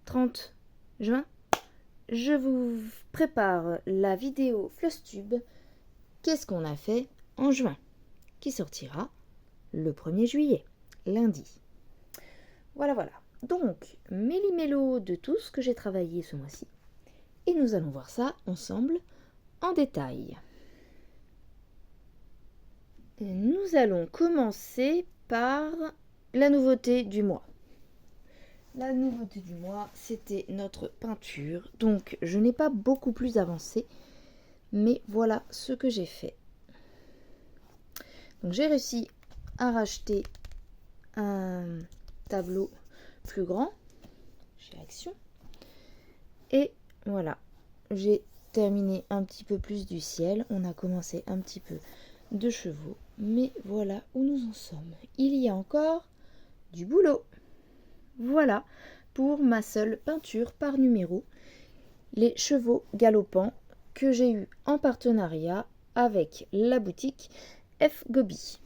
30 juin, je vous prépare la vidéo Flosstube Qu'est-ce qu'on a fait en juin, qui sortira le 1er juillet, lundi. Voilà. Donc, méli-mélo de tout ce que j'ai travaillé ce mois-ci. Et nous allons voir ça ensemble en détail. Nous allons commencer par la nouveauté du mois. La nouveauté du mois, c'était notre peinture. Donc, je n'ai pas beaucoup plus avancé, mais voilà ce que j'ai fait. Donc, j'ai réussi à racheter un tableau plus grand chez Action. Et voilà, j'ai terminé un petit peu plus du ciel. On a commencé un petit peu de chevaux, mais voilà où nous en sommes. Il y a encore du boulot. Voilà pour ma seule peinture par numéro, les chevaux galopants que j'ai eu en partenariat avec la boutique F Gobi.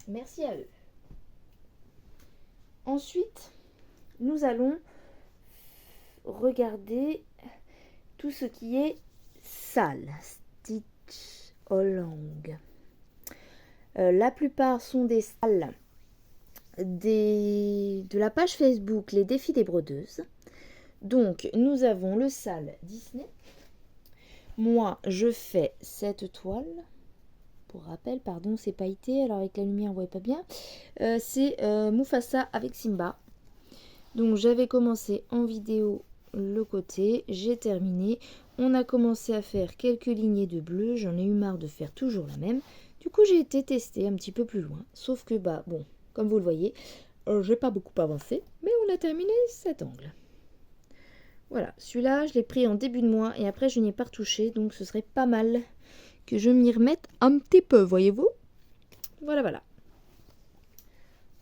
Merci à eux. Ensuite, nous allons regarder tout ce qui est salle, stitch along. La plupart sont des salles de la page Facebook Les Défis des Brodeuses. Donc, nous avons le sale Disney. Moi, je fais cette toile. Pour rappel, pardon, c'est pailleté. Alors, avec la lumière, on ne voit pas bien. C'est Mufasa avec Simba. Donc, j'avais commencé en vidéo le côté. J'ai terminé. On a commencé à faire quelques lignées de bleu. J'en ai eu marre de faire toujours la même. Du coup, j'ai été tester un petit peu plus loin. Sauf que, bon, comme vous le voyez, j'ai pas beaucoup avancé. Mais on a terminé cet angle. Voilà, celui-là, je l'ai pris en début de mois et après, je n'y ai pas retouché. Donc, ce serait pas mal que je m'y remette un petit peu, voyez-vous. Voilà.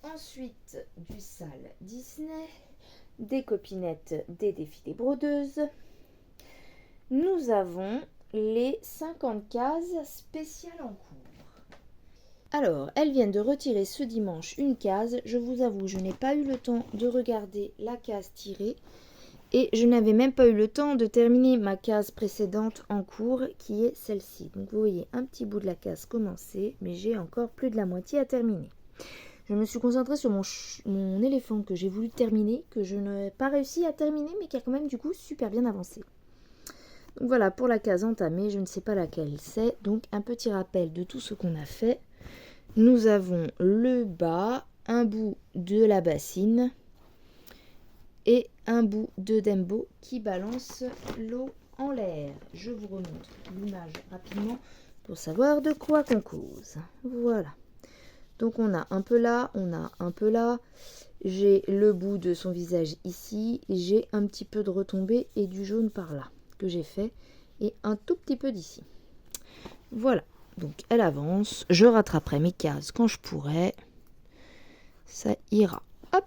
Ensuite, du sale Disney, des copinettes des défis des brodeuses. Nous avons les 50 cases spéciales en cours. Alors, elles viennent de retirer ce dimanche une case. Je vous avoue, je n'ai pas eu le temps de regarder la case tirée. Et je n'avais même pas eu le temps de terminer ma case précédente en cours, qui est celle-ci. Donc vous voyez un petit bout de la case commencé, mais j'ai encore plus de la moitié à terminer. Je me suis concentrée sur mon éléphant que j'ai voulu terminer, que je n'ai pas réussi à terminer, mais qui a quand même du coup super bien avancé. Donc voilà, pour la case entamée, je ne sais pas laquelle c'est. Donc un petit rappel de tout ce qu'on a fait. Nous avons le bas, un bout de la bassine et un bout de Dembo qui balance l'eau en l'air. Je vous remontre l'image rapidement pour savoir de quoi qu'on cause. Voilà. Donc on a un peu là, on a un peu là. J'ai le bout de son visage ici. J'ai un petit peu de retombée et du jaune par là que j'ai fait. Et un tout petit peu d'ici. Voilà. Donc elle avance. Je rattraperai mes cases quand je pourrai. Ça ira. Hop.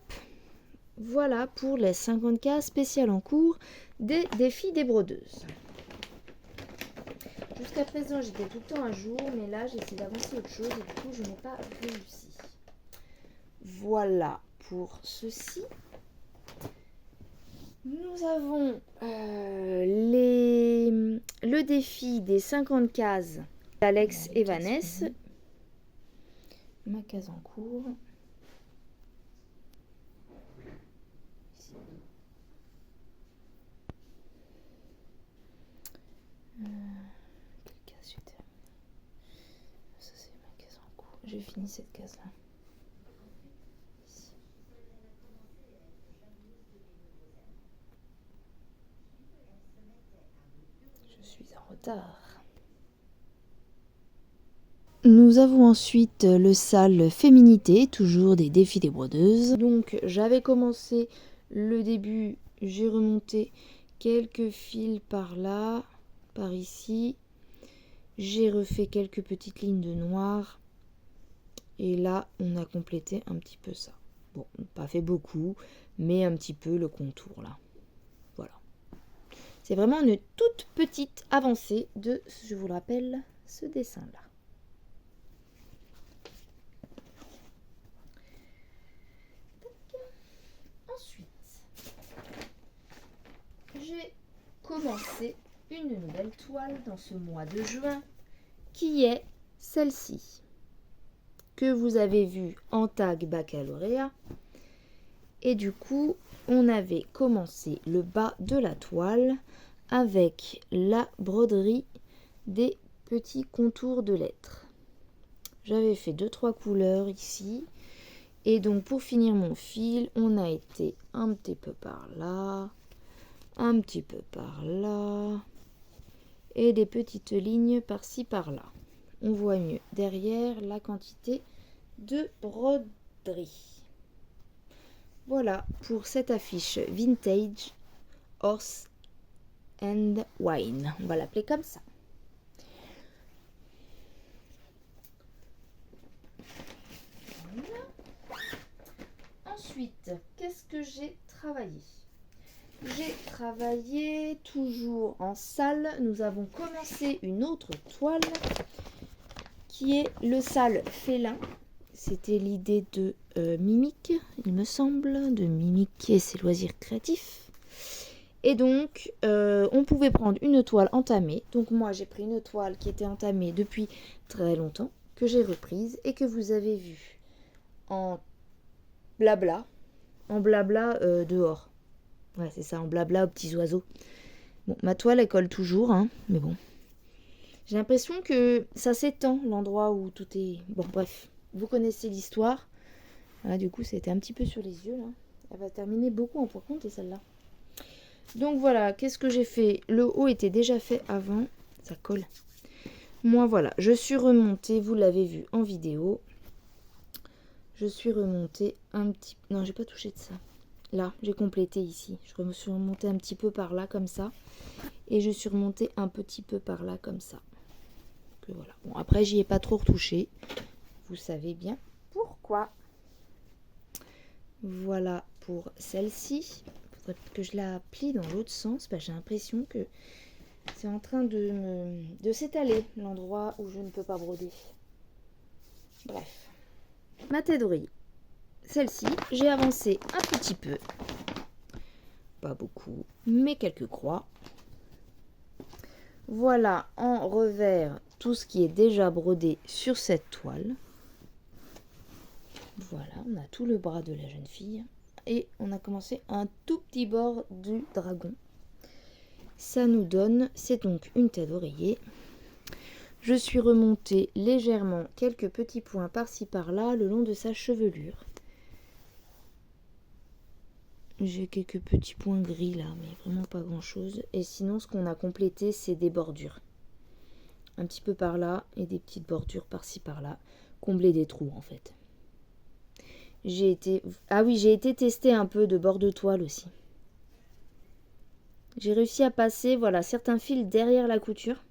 Voilà pour les 50 cases spéciales en cours des défis des brodeuses. Jusqu'à présent, j'étais tout le temps à jour, mais là, j'essaie d'avancer autre chose et du coup, je n'ai pas réussi. Voilà pour ceci. Nous avons le défi des 50 cases d'Alex et Vanessa. Ma case en cours. Quelle case j'ai terminé? Ça c'est ma case en cours. J'ai fini cette case là. Ici. Je suis en retard. Nous avons ensuite le sale féminité, toujours des défis des brodeuses. Donc j'avais commencé le début, j'ai remonté quelques fils par là, par ici. J'ai refait quelques petites lignes de noir. Et là, on a complété un petit peu ça. Bon, pas fait beaucoup, mais un petit peu le contour là. Voilà. C'est vraiment une toute petite avancée de, je vous le rappelle, ce dessin-là. Ensuite, commencer une nouvelle toile dans ce mois de juin, qui est celle-ci, que vous avez vue en tag baccalauréat. Et du coup, on avait commencé le bas de la toile avec la broderie des petits contours de lettres. J'avais fait 2-3 couleurs ici. Et donc pour finir mon fil, on a été un petit peu par là, un petit peu par là, et des petites lignes par-ci par-là. On voit mieux derrière la quantité de broderie. Voilà pour cette affiche Vintage Horse and Wine. On va l'appeler comme ça. Ensuite, qu'est-ce que j'ai travaillé? J'ai travaillé toujours en salle. Nous avons commencé une autre toile qui est le sale félin. C'était l'idée de Mimic, il me semble, de Mimic et ses loisirs créatifs. Et donc, on pouvait prendre une toile entamée. Donc moi, j'ai pris une toile qui était entamée depuis très longtemps, que j'ai reprise et que vous avez vue en blabla dehors. Ouais, c'est ça, en blabla aux petits oiseaux. Bon, ma toile, elle colle toujours, hein, mais bon. J'ai l'impression que ça s'étend, l'endroit où tout est... Bon, bref, vous connaissez l'histoire. Voilà, du coup, c'était un petit peu sur les yeux, là. Elle va terminer beaucoup en point compte, celle-là. Donc voilà, qu'est-ce que j'ai fait? Le haut était déjà fait avant. Ça colle. Moi, voilà, je suis remontée, vous l'avez vu en vidéo. Je suis remontée un petit... Non, j'ai pas touché de ça. Là, j'ai complété ici. Je me suis remontée un petit peu par là, comme ça. Et je suis remontée un petit peu par là, comme ça. Donc, voilà. Bon, après, j'y ai pas trop retouché. Vous savez bien pourquoi. Voilà pour celle-ci. Il faudrait que je la plie dans l'autre sens. J'ai l'impression que c'est en train de s'étaler, l'endroit où je ne peux pas broder. Bref. Ma tête d'oreiller. Celle-ci, j'ai avancé un petit peu. Pas beaucoup, mais quelques croix. Voilà en revers tout ce qui est déjà brodé sur cette toile. Voilà, on a tout le bras de la jeune fille. Et on a commencé un tout petit bord du dragon. Ça nous donne, c'est donc une tête d'oreiller. Je suis remontée légèrement quelques petits points par-ci par-là le long de sa chevelure. J'ai quelques petits points gris là, mais vraiment pas grand chose. Et sinon, ce qu'on a complété, c'est des bordures. Un petit peu par là et des petites bordures par-ci par-là. Combler des trous en fait. J'ai été tester un peu de bord de toile aussi. J'ai réussi à passer, voilà, certains fils derrière la couture.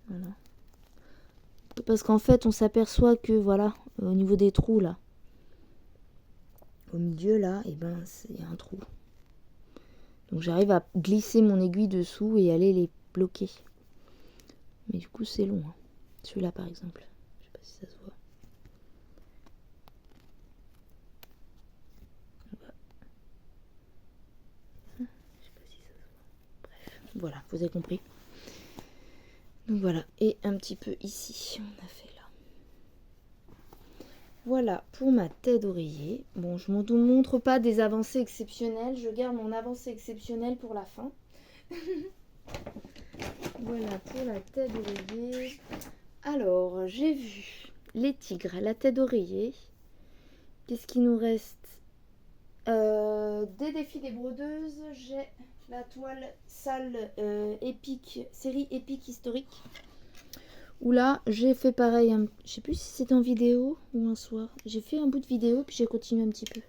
Voilà. Parce qu'en fait, on s'aperçoit que, voilà, au niveau des trous là, au milieu là, et ben, il y a un trou. Donc j'arrive à glisser mon aiguille dessous et aller les bloquer. Mais du coup, c'est long. Hein. Celui-là, par exemple. Je sais pas si ça se voit. Voilà, vous avez compris. Donc voilà, et un petit peu ici, on a fait là. Voilà pour ma tête d'oreiller. Bon, je ne vous montre pas des avancées exceptionnelles, je garde mon avancée exceptionnelle pour la fin. Voilà pour la tête d'oreiller. Alors, j'ai vu les tigres à la tête d'oreiller. Qu'est-ce qu'il nous reste? Des défis des brodeuses, j'ai la toile sale épique, série épique historique. Où là, j'ai fait pareil, je sais plus si c'était en vidéo ou un soir. J'ai fait un bout de vidéo puis j'ai continué un petit peu.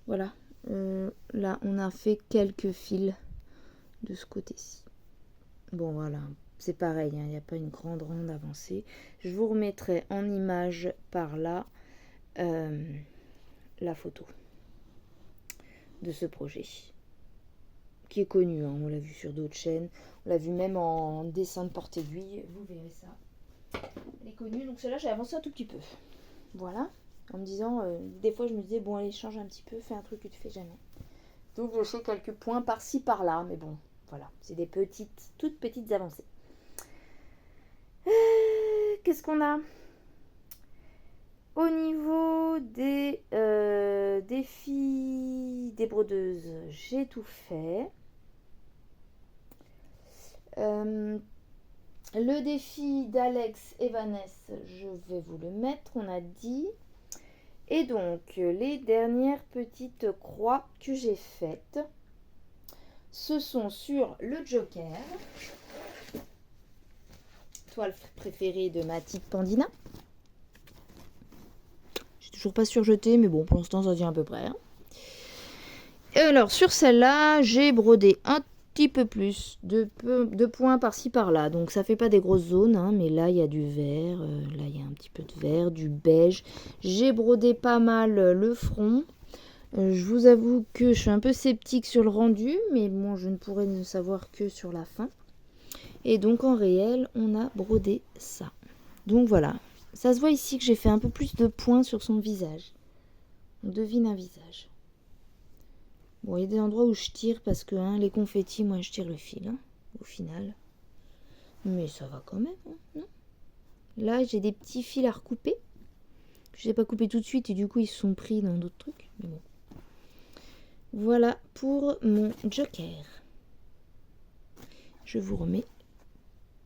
Voilà, là on a fait quelques fils de ce côté-ci. Bon voilà, c'est pareil, il n'y a pas une grande avancée. Je vous remettrai en image par là la photo de ce projet qui est connu, hein, on l'a vu sur d'autres chaînes, on l'a vu même en dessin de porte-aiguille, vous verrez ça. Elle est connue, donc celle-là j'ai avancé un tout petit peu. Voilà, en me disant, des fois je me disais, bon allez change un petit peu, fais un truc que tu fais jamais. Donc je fais quelques points par-ci par-là, mais bon, voilà, c'est des toutes petites avancées. Qu'est-ce qu'on a? Au niveau des défis des brodeuses, j'ai tout fait. Le défi d'Alex et Vanessa, je vais vous le mettre, on a dit. Et donc, les dernières petites croix que j'ai faites, ce sont sur le Joker, toile préférée de ma petite Pandina. J'ai toujours pas surjeté, mais bon, pour l'instant, ça tient à peu près. Hein. Et alors, sur celle-là, j'ai brodé un petit peu plus de points par-ci par-là. Donc, ça fait pas des grosses zones, hein, mais là, il y a du vert, là, il y a un petit peu de vert, du beige. J'ai brodé pas mal le front. Je vous avoue que je suis un peu sceptique sur le rendu, mais bon, je ne pourrais ne savoir que sur la fin. Et donc, en réel, on a brodé ça. Donc, voilà. Ça se voit ici que j'ai fait un peu plus de points sur son visage. On devine un visage. Bon, il y a des endroits où je tire parce que hein, les confettis, moi, je tire le fil, hein, au final. Mais ça va quand même, hein, non? Là, j'ai des petits fils à recouper. Je ne les ai pas coupés tout de suite et du coup, ils se sont pris dans d'autres trucs. Mais bon. Voilà pour mon Joker. Je vous remets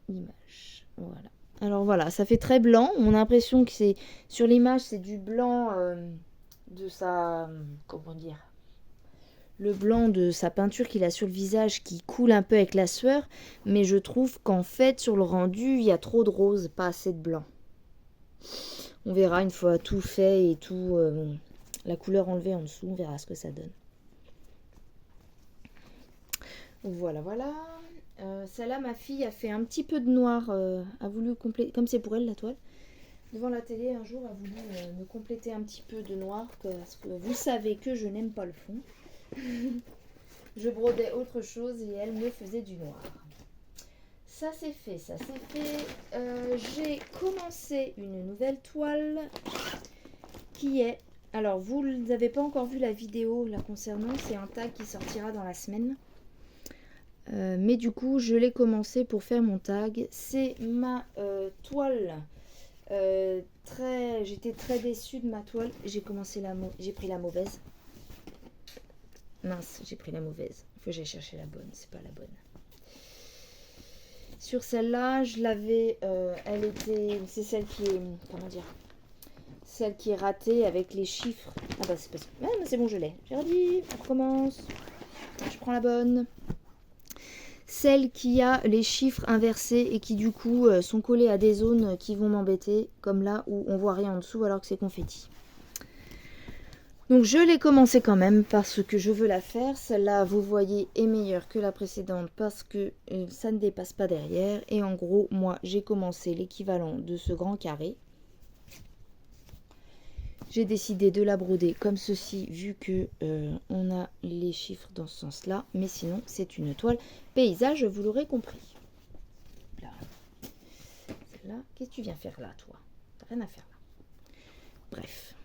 l'image. Voilà. Alors voilà, ça fait très blanc. On a l'impression que c'est sur l'image, c'est du blanc de sa... comment dire? Le blanc de sa peinture qu'il a sur le visage qui coule un peu avec la sueur. Mais je trouve qu'en fait, sur le rendu, il y a trop de rose, pas assez de blanc. On verra une fois tout fait et tout... la couleur enlevée en dessous, on verra ce que ça donne. Voilà, voilà. Celle-là, ma fille a fait un petit peu de noir, a voulu compléter, comme c'est pour elle la toile. Devant la télé, un jour, a voulu me compléter un petit peu de noir, parce que vous savez que je n'aime pas le fond. Je brodais autre chose et elle me faisait du noir. Ça c'est fait, ça c'est fait. J'ai commencé une nouvelle toile qui est... Alors, vous n'avez pas encore vu la vidéo la concernant, c'est un tag qui sortira dans la semaine. Mais du coup, je l'ai commencé pour faire mon tag. C'est ma toile. J'étais très déçue de ma toile. J'ai pris la mauvaise. Mince, j'ai pris la mauvaise. Il faut que j'aille chercher la bonne. C'est pas la bonne. Sur celle-là, je l'avais... elle était... C'est celle qui est... Comment dire? Celle qui est ratée avec les chiffres. Ah bah c'est parce que... Ah, c'est bon, je l'ai. J'ai redit. On recommence. Je prends la bonne. Celle qui a les chiffres inversés et qui du coup sont collés à des zones qui vont m'embêter, comme là où on voit rien en dessous alors que c'est confetti. Donc je l'ai commencé quand même parce que je veux la faire. Celle-là, vous voyez, est meilleure que la précédente parce que ça ne dépasse pas derrière. Et en gros, moi, j'ai commencé l'équivalent de ce grand carré. J'ai décidé de la broder comme ceci, vu que on a les chiffres dans ce sens-là. Mais sinon, c'est une toile paysage, vous l'aurez compris. Là. Celle-là, qu'est-ce que tu viens faire là, toi? T'as rien à faire là. Bref.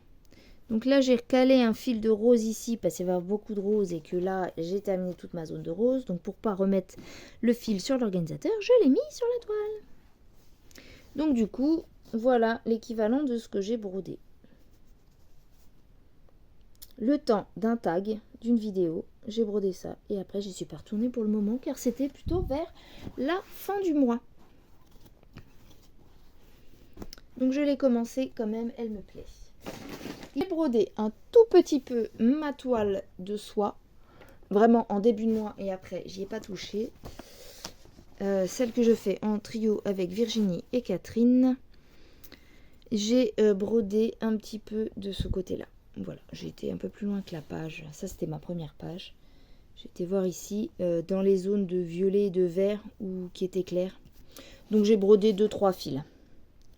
Donc là, j'ai recalé un fil de rose ici, parce qu'il va y avoir beaucoup de rose et que là, j'ai terminé toute ma zone de rose. Donc pour pas remettre le fil sur l'organisateur, je l'ai mis sur la toile. Donc du coup, voilà l'équivalent de ce que j'ai brodé. Le temps d'un tag, d'une vidéo, j'ai brodé ça. Et après, j'y suis pas retournée pour le moment, car c'était plutôt vers la fin du mois. Donc je l'ai commencé quand même, elle me plaît. J'ai brodé un tout petit peu ma toile de soie, vraiment en début de mois, et après, j'y ai pas touché. Celle que je fais en trio avec Virginie et Catherine. J'ai brodé un petit peu de ce côté-là. Voilà, j'ai été un peu plus loin que la page. Ça, c'était ma première page. J'ai été voir ici, dans les zones de violet et de vert ou qui étaient claires. Donc, j'ai brodé 2-3 fils.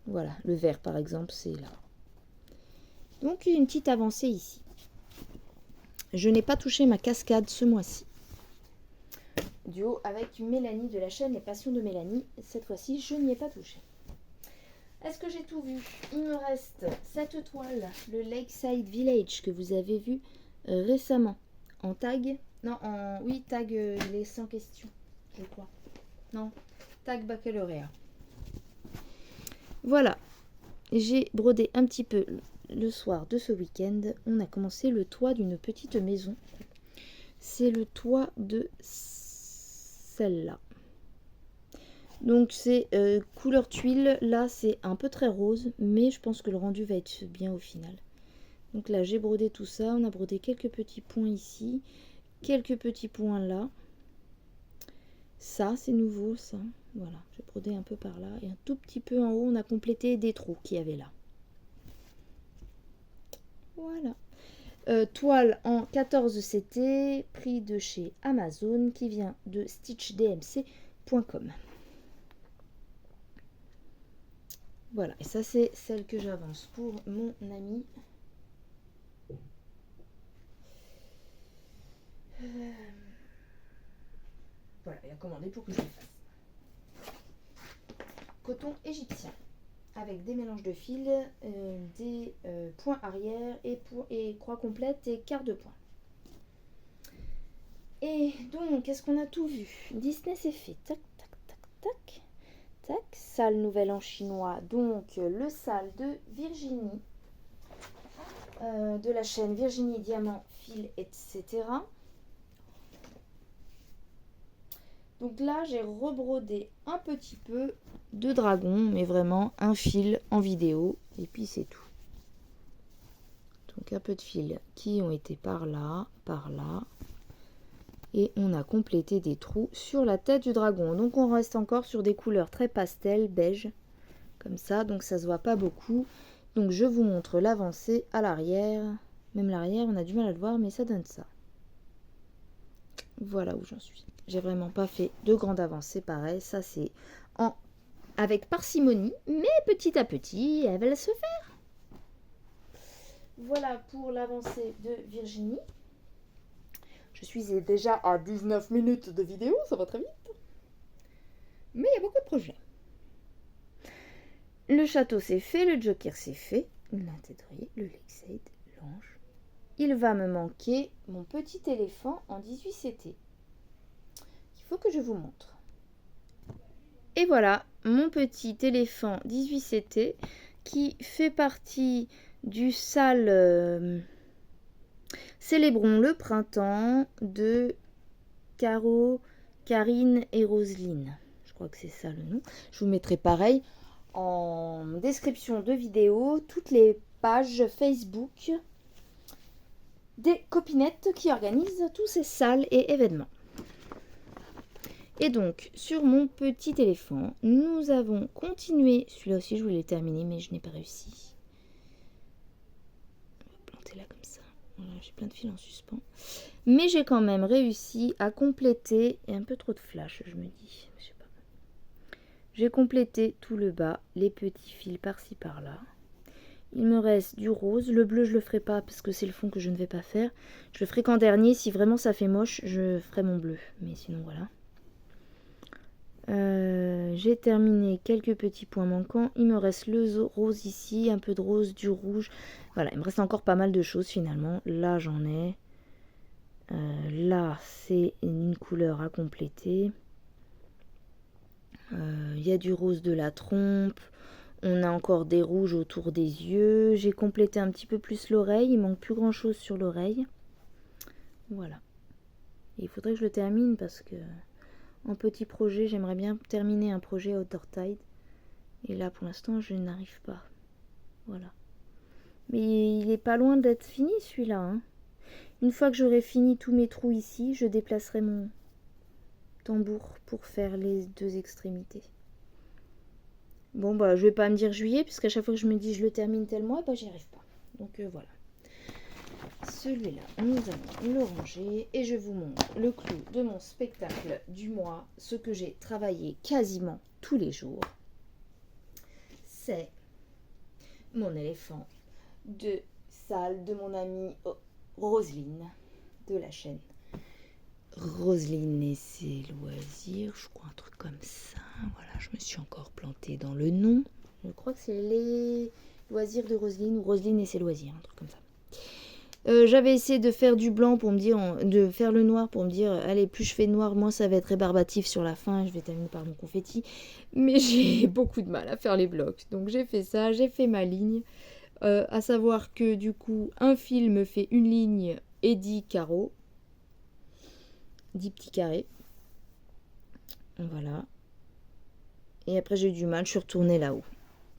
Voilà, le vert, par exemple, c'est là. Donc, une petite avancée ici. Je n'ai pas touché ma cascade ce mois-ci. Duo avec Mélanie de la chaîne Les Passions de Mélanie. Cette fois-ci, je n'y ai pas touché. Est-ce que j'ai tout vu? Il me reste cette toile, le Lakeside Village, que vous avez vu récemment en tag. Non, oui, tag les 100 questions, je crois. Non, tag baccalauréat. Voilà, j'ai brodé un petit peu le soir de ce week-end. On a commencé le toit d'une petite maison. C'est le toit de celle-là. Donc c'est couleur tuile. Là, c'est un peu très rose, mais je pense que le rendu va être bien au final. Donc là, j'ai brodé tout ça. On a brodé quelques petits points ici, quelques petits points là. Ça, c'est nouveau, ça. Voilà, j'ai brodé un peu par là. Et un tout petit peu en haut, on a complété des trous qu'il y avait là. Voilà. Toile en 14 CT, prix de chez Amazon, qui vient de stitchdmc.com. Voilà, et ça c'est celle que j'avance pour mon ami. Voilà, il a commandé pour que je le fasse. Coton égyptien, avec des mélanges de fils, des points arrière et croix complète et quart de point. Et donc, est-ce qu'on a tout vu? Disney c'est fait. Tac, tac, tac, tac. Tac. Salle Nouvel An chinois. Donc, le salle de Virginie. De la chaîne Virginie Diamant, Fil, etc. Donc là, j'ai rebrodé un petit peu de dragon, mais vraiment un fil en vidéo. Et puis c'est tout. Donc un peu de fils qui ont été par là. Et on a complété des trous sur la tête du dragon. Donc on reste encore sur des couleurs très pastel, beige, comme ça. Donc ça se voit pas beaucoup. Donc je vous montre l'avancée à l'arrière. Même l'arrière, on a du mal à le voir, mais ça donne ça. Voilà où j'en suis. J'ai vraiment pas fait de grande avancée, pareil. Ça c'est avec parcimonie, mais petit à petit, elle va se faire. Voilà pour l'avancée de Virginie. Je suis déjà à 19 minutes de vidéo, ça va très vite. Mais il y a beaucoup de projets. Le château c'est fait, le joker c'est fait, l'intégrer, le Lakeside, l'ange. Il va me manquer mon petit éléphant en 18 CT. Il faut que je vous montre. Et voilà, mon petit éléphant 18 CT qui fait partie du salle Célébrons le printemps de Caro, Karine et Roselyne. Je crois que c'est ça le nom. Je vous mettrai pareil en description de vidéo toutes les pages Facebook des copinettes qui organisent tous ces salles et événements. Et donc, sur mon petit éléphant, nous avons continué. Celui-là aussi, je voulais terminer, mais je n'ai pas réussi. On va planter là comme ça. Voilà, j'ai plein de fils en suspens. Mais j'ai quand même réussi à compléter. Et un peu trop de flash, je me dis. Je sais pas. J'ai complété tout le bas, les petits fils par-ci par-là. Il me reste du rose. Le bleu, je le ferai pas parce que c'est le fond que je ne vais pas faire. Je le ferai qu'en dernier. Si vraiment ça fait moche, je ferai mon bleu. Mais sinon, voilà. J'ai terminé quelques petits points manquants. Il me reste le rose ici, un peu de rose, du rouge. Voilà, il me reste encore pas mal de choses finalement. Là, j'en ai. Là, c'est une couleur à compléter. Il y a du rose de la trompe. On a encore des rouges autour des yeux. J'ai complété un petit peu plus l'oreille. Il manque plus grand chose sur l'oreille. Voilà. Et il faudrait que je le termine parce que en petit projet, j'aimerais bien terminer un projet Outertide. Et là, pour l'instant, je n'arrive pas. Voilà. Mais il est pas loin d'être fini, celui-là. Hein. Une fois que j'aurai fini tous mes trous ici, je déplacerai mon tambour pour faire les deux extrémités. Bon, bah, je vais pas me dire juillet, puisqu'à chaque fois que je me dis je le termine tel mois, bah, j'y arrive pas. Donc, voilà. Celui-là, nous allons le ranger et je vous montre le clou de mon spectacle du mois, ce que j'ai travaillé quasiment tous les jours. C'est mon éléphant de salle de mon amie Roselyne de la chaîne Roselyne et ses loisirs, je crois un truc comme ça. Voilà, je me suis encore plantée dans le nom. Je crois que c'est les loisirs de Roselyne ou Roselyne et ses loisirs, un truc comme ça. J'avais essayé de faire du blanc pour me dire, de faire le noir pour me dire, allez, plus je fais noir, moins ça va être rébarbatif sur la fin, je vais terminer par mon confetti. Mais j'ai beaucoup de mal à faire les blocs. Donc j'ai fait ça, j'ai fait ma ligne. À savoir que du coup, un fil me fait une ligne et 10 carreaux. 10 petits carrés. Voilà. Et après j'ai eu du mal, je suis retournée là-haut.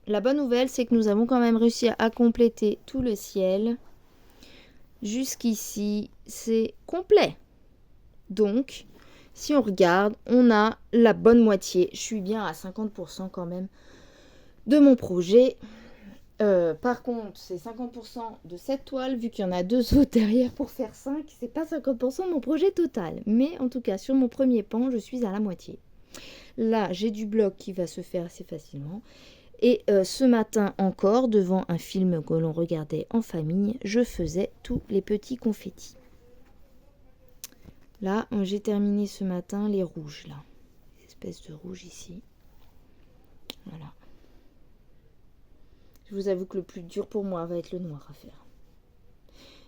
La bonne nouvelle, c'est que nous avons quand même réussi à compléter tout le ciel. Jusqu'ici, c'est complet. Donc, si on regarde, on a la bonne moitié. Je suis bien à 50% quand même de mon projet. Par contre, c'est 50% de cette toile, vu qu'il y en a 2 autres derrière pour faire 5. C'est pas 50% de mon projet total. Mais en tout cas, sur mon premier pan, je suis à la moitié. Là, j'ai du bloc qui va se faire assez facilement. Et ce matin encore, devant un film que l'on regardait en famille, je faisais tous les petits confettis. Là, j'ai terminé ce matin les rouges, là. Espèce de rouge ici. Voilà. Je vous avoue que le plus dur pour moi va être le noir à faire.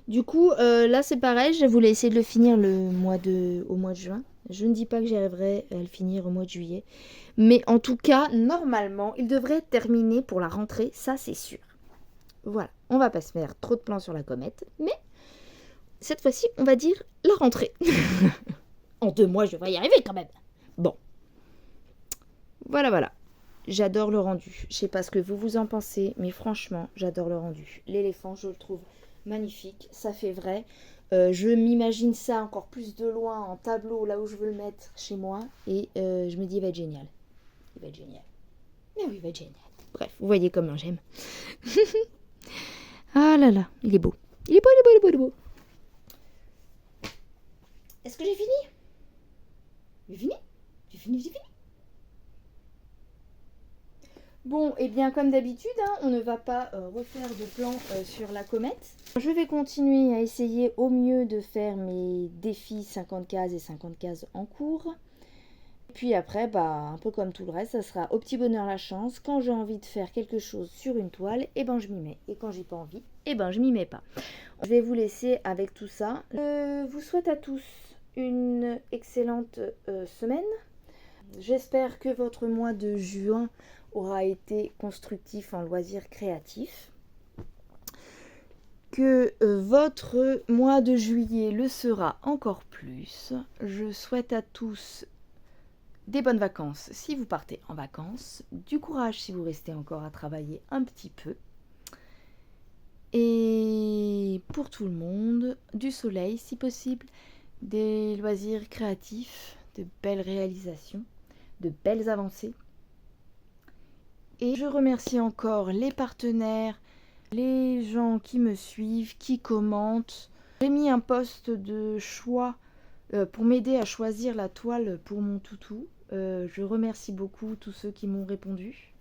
Du coup, là c'est pareil, je voulais essayer de le finir au mois de juin. Je ne dis pas que j'y arriverai à le finir au mois de juillet. Mais en tout cas, normalement, il devrait être terminé pour la rentrée, ça c'est sûr. Voilà, on va pas se faire trop de plans sur la comète, mais cette fois-ci, on va dire la rentrée. En 2 mois, je devrais y arriver quand même. Bon. Voilà. J'adore le rendu. Je sais pas ce que vous en pensez, mais franchement, j'adore le rendu. L'éléphant, je le trouve magnifique. Ça fait vrai. Je m'imagine ça encore plus de loin en tableau, là où je veux le mettre chez moi. Et je me dis, il va être génial. Il va être génial. Mais oui, il va être génial. Bref, vous voyez comment j'aime. Ah là là, il est beau. Il est beau. Est-ce que j'ai fini? J'ai fini. Bon, et bien comme d'habitude, on ne va pas refaire de plan sur la comète. Je vais continuer à essayer au mieux de faire mes défis 50 cases et 50 cases en cours. Puis après, un peu comme tout le reste, ça sera au petit bonheur la chance. Quand j'ai envie de faire quelque chose sur une toile, je m'y mets. Et quand j'ai pas envie, je m'y mets pas. Je vais vous laisser avec tout ça. Je vous souhaite à tous une excellente semaine. J'espère que votre mois de juin aura été constructif en loisirs créatifs. Que votre mois de juillet le sera encore plus. Je souhaite à tous des bonnes vacances si vous partez en vacances, du courage si vous restez encore à travailler un petit peu. Et pour tout le monde, du soleil si possible, des loisirs créatifs, de belles réalisations, de belles avancées. Et je remercie encore les partenaires, les gens qui me suivent, qui commentent. J'ai mis un post de choix pour m'aider à choisir la toile pour mon toutou. Je remercie beaucoup tous ceux qui m'ont répondu.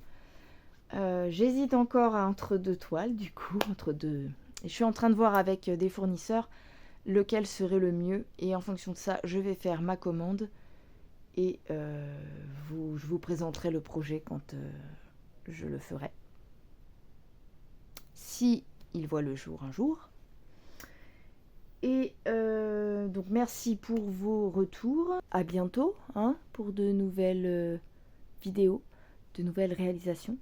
J'hésite encore entre 2 toiles, du coup, entre 2. Je suis en train de voir avec des fournisseurs lequel serait le mieux. Et en fonction de ça, je vais faire ma commande. Et je vous présenterai le projet quand je le ferai. Si il voit le jour un jour. Et donc merci pour vos retours. À bientôt pour de nouvelles vidéos, de nouvelles réalisations.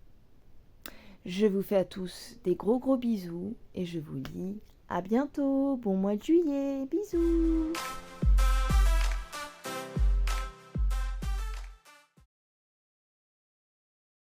Je vous fais à tous des gros bisous et je vous dis à bientôt. Bon mois de juillet. Bisous.